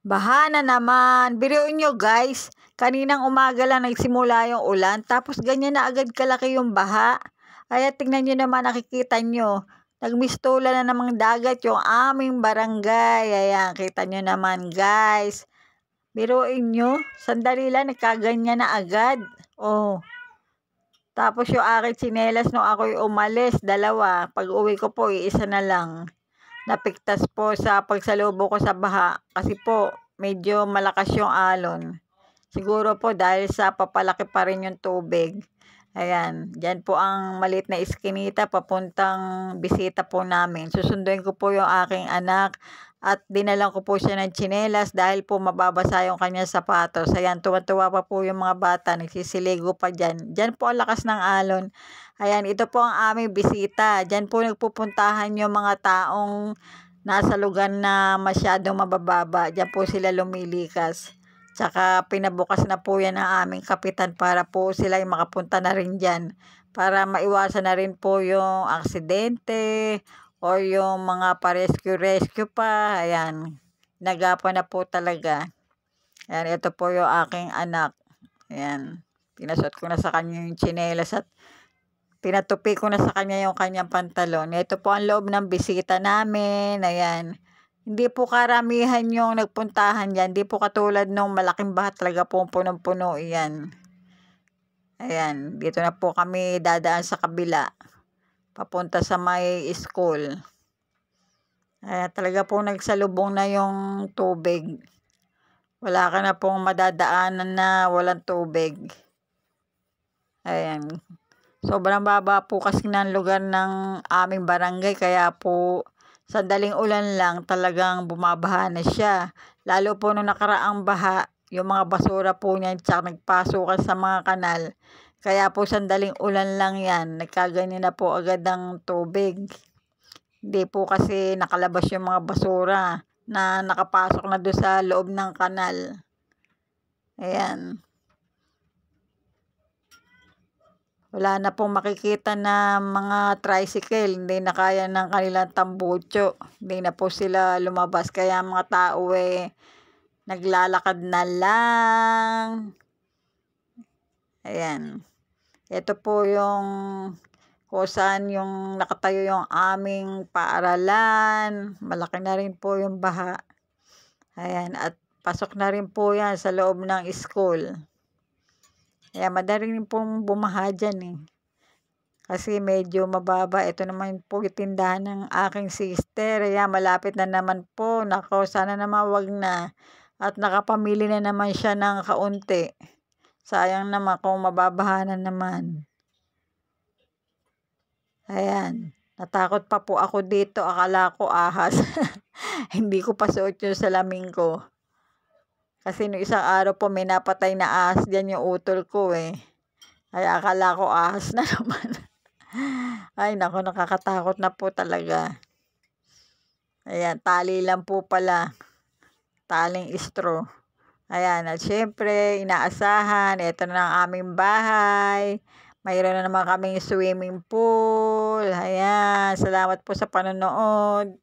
Baha na naman. Biruin nyo guys, kaninang umaga lang nagsimula yung ulan, tapos ganyan na agad kalaki yung baha. Kaya tingnan nyo naman, nakikita nyo, nagmistula na namang dagat yung aming barangay. Ayan, kita nyo naman guys. Biruin nyo, sandali lang, nagkaganyan na agad. Oh. Tapos yung aking tsinelas nung ako'y umalis, dalawa. Pag uwi ko po, isa na lang. Napiktas po sa pagsalubo ko sa baha kasi po medyo malakas yung alon. Siguro po dahil sa papalaki pa rin yung tubig. Ayan, dyan po ang maliit na iskinita papuntang bisita po namin. Susunduin ko po yung aking anak at dinalan ko po siya ng tsinelas dahil po mababasa yung kanyang sapatos. Ayan, tuwa-tuwa pa po yung mga bata, nagsisiligo pa dyan. Dyan po ang lakas ng alon. Ayan, ito po ang aming bisita. Dyan po nagpupuntahan yung mga taong nasa lugar na masyadong mabababa. Dyan po sila lumilikas. Tsaka pinabukas na po yan ng aming kapitan para po sila ay makapunta na rin dyan. Para maiwasan na rin po yung aksidente o yung mga pa-rescue pa. Ayan, nagapan na po talaga. Ayan, ito po yung aking anak. Ayan, pinasot ko na sa kanya yung tsinelas at pinatupi ko na sa kanya yung kanyang pantalon. Ito po ang loob ng bisita namin. Ayan. Hindi po karamihan yung nagpuntahan dyan. Hindi po katulad nung malaking baha, talaga po punong-puno yan. Ayan. Dito na po kami dadaan sa kabila. Papunta sa may school. Ayan. Talaga po nagsalubong na yung tubig. Wala ka na pong madadaanan na walang tubig. Ayan. Sobrang baba po kasi ng lugar ng aming barangay. Kaya po sandaling ulan lang talagang bumabaha na siya. Lalo po nung nakaraang baha, yung mga basura po niyan tsaka nagpasukan sa mga kanal. Kaya po sandaling ulan lang yan, nagkaganyan na po agad ng tubig. Hindi po kasi nakalabas yung mga basura na nakapasok na doon sa loob ng kanal. Ayan. Wala na pong makikita na mga tricycle, hindi na kaya ng kanilang tambutso. Hindi na po sila lumabas, kaya mga tao naglalakad na lang. Ayan. Ito po yung kung saan yung nakatayo yung aming paaralan. Malaki na rin po yung baha. Ayan, at pasok na rin po yan sa loob ng school. Kaya madali rin pong bumaha dyan Kasi medyo mababa. Ito naman po itindahan ng aking sister. Kaya malapit na naman po. Nako, sana naman wag na. At nakapamili na naman siya ng kaunti. Sayang naman kung mababaha na naman. Ayan. Natakot pa po ako dito. Akala ko ahas. Hindi ko pa suot yung salamin ko. Kasi no isang araw po may napatay na ahas dyan yung utol ko Ay akala ko ahas na naman. Ay nako, nakakatakot na po talaga. Ayan, tali lang po pala. Taling straw. Ayan, at syempre, inaasahan. Ito na ang aming bahay. Mayroon na naman kaming swimming pool. Ayan, salamat po sa panonood.